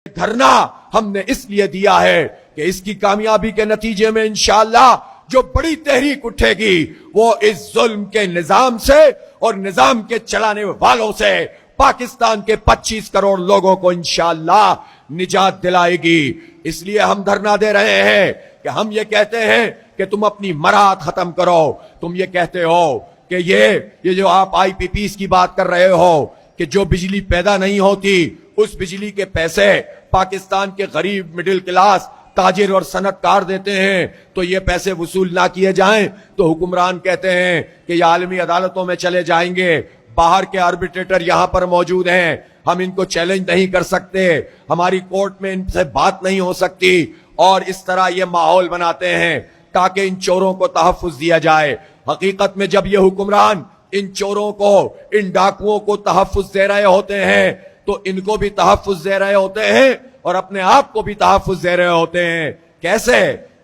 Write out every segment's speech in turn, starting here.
دھرنا ہم نے اس لیے دیا ہے کہ اس کی کامیابی کے نتیجے میں انشاءاللہ جو بڑی تحریک اٹھے گی وہ اس ظلم کے نظام سے اور نظام کے چلانے والوں سے پاکستان کے 25 کروڑ لوگوں کو انشاءاللہ نجات دلائے گی۔ اس لیے ہم دھرنا دے رہے ہیں کہ ہم یہ کہتے ہیں کہ تم اپنی مراد ختم کرو۔ تم یہ کہتے ہو کہ یہ جو آپ آئی پی پیز کی بات کر رہے ہو کہ جو بجلی پیدا نہیں ہوتی اس بجلی کے پیسے پاکستان کے غریب مڈل کلاس تاجر اور صنعت کار دیتے ہیں، تو یہ پیسے وصول نہ کیے جائیں تو حکمران کہتے ہیں کہ یہ عالمی عدالتوں میں چلے جائیں گے۔ باہر کے آربیٹریٹر یہاں پر موجود ہیں، ہم ان کو چیلنج نہیں کر سکتے، ہماری کورٹ میں ان سے بات نہیں ہو سکتی، اور اس طرح یہ ماحول بناتے ہیں تاکہ ان چوروں کو تحفظ دیا جائے۔ حقیقت میں جب یہ حکمران ان چوروں کو، ان ڈاکوؤں کو تحفظ دے رہے ہوتے ہیں تو ان کو بھی تحفظ دے رہے ہوتے ہیں اور اپنے آپ کو بھی تحفظ دے رہے ہوتے ہیں۔ کیسے؟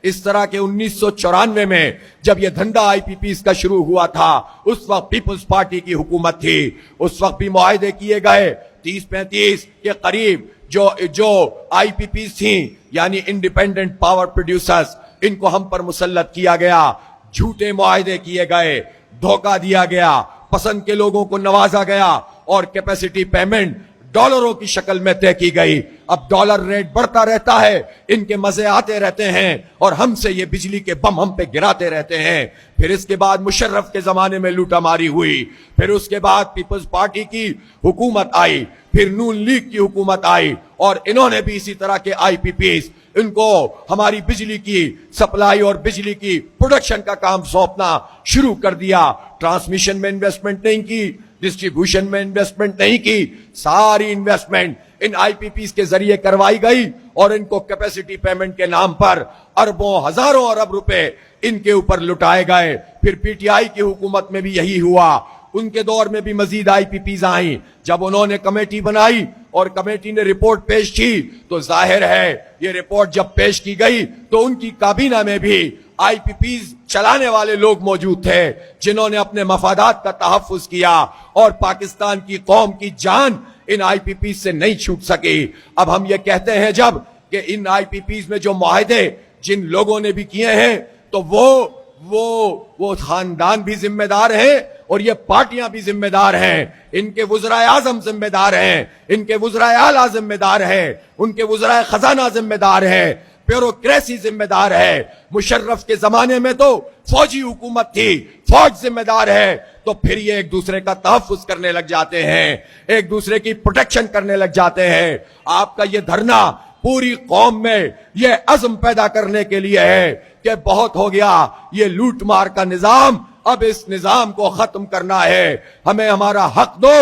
اس طرح کے 1994 میں جب یہ دھندا آئی پی پیز کا شروع ہوا تھا، اس وقت پیپلز پارٹی کی حکومت تھی، اس وقت بھی معاہدے کیے گئے 30-35 کے قریب جو آئی پی پیز تھیں، یعنی انڈیپینڈنٹ پاور پروڈیوسرز، ان کو ہم پر مسلط کیا گیا، جھوٹے معاہدے کیے گئے، دھوکہ دیا گیا، پسند کے لوگوں کو نوازا گیا اور کیپیسٹی پیمنٹ ڈالروں کی شکل میں طے کی گئی۔ اب ڈالر ریٹ بڑھتا رہتا ہے، ان کے مزے آتے رہتے ہیں اور ہم سے یہ بجلی کے بم ہم پہ گراتے رہتے ہیں۔ پھر اس کے بعد مشرف کے زمانے میں لوٹا ماری ہوئی، پھر اس کے بعد پیپلز پارٹی کی حکومت آئی، پھر نون لیگ کی حکومت آئی، اور انہوں نے بھی اسی طرح کے آئی پی پیز ان کو ہماری بجلی کی سپلائی اور بجلی کی پروڈکشن کا کام سونپنا شروع کر دیا۔ ٹرانسمیشن میں انویسٹمنٹ نہیں کی، ڈسٹریبیوشن میں انویسٹمنٹ نہیں کی، ساری investment in I P Ps کے ذریعے کروائی گئی اور ان کو کیپیسٹی پیمنٹ کے نام پر اربوں ہزاروں ارب روپے ان کے اوپر لٹائے گئے۔ پھر پی ٹی آئی کی حکومت میں بھی یہی ہوا، ان کے دور میں بھی مزید آئی پی پیز آئیں۔ جب انہوں نے کمیٹی بنائی اور کمیٹی نے رپورٹ پیش کی تو ظاہر ہے یہ رپورٹ جب پیش کی گئی تو ان کی کابینہ میں بھی آئی پی پیز چلانے والے لوگ موجود تھے جنہوں نے اپنے مفادات کا تحفظ کیا، اور پاکستان کی قوم کی جان ان آئی پی پیز سے نہیں چھوٹ سکی۔ اب ہم یہ کہتے ہیں جب کہ ان آئی پی پیز میں جو معاہدے جن لوگوں نے بھی کیے ہیں تو وہ خاندان بھی ذمہ دار ہیں اور یہ پارٹیاں بھی ذمہ دار ہیں، ان کے وزرائے اعظم ذمہ دار ہیں، ان کے وزرائے اعلیٰ ذمہ دار ہیں، ان کے وزرائے خزانہ ذمہ دار ہیں، بیوروکریسی ذمہ دار ہے۔ مشرف کے زمانے میں تو فوجی حکومت تھی، فوج ذمہ دار ہے، تو پھر یہ ایک دوسرے کا تحفظ کرنے لگ جاتے ہیں، ایک دوسرے کی پروٹیکشن کرنے لگ جاتے ہیں۔ آپ کا یہ دھرنا پوری قوم میں یہ عزم پیدا کرنے کے لیے ہے کہ بہت ہو گیا یہ لوٹ مار کا نظام، اب اس نظام کو ختم کرنا ہے، ہمیں ہمارا حق دو۔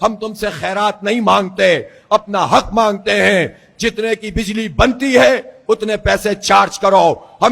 ہم تم سے خیرات نہیں مانگتے، اپنا حق مانگتے ہیں، جتنے کی بجلی بنتی ہے اتنے پیسے چارج کرو، ہمیں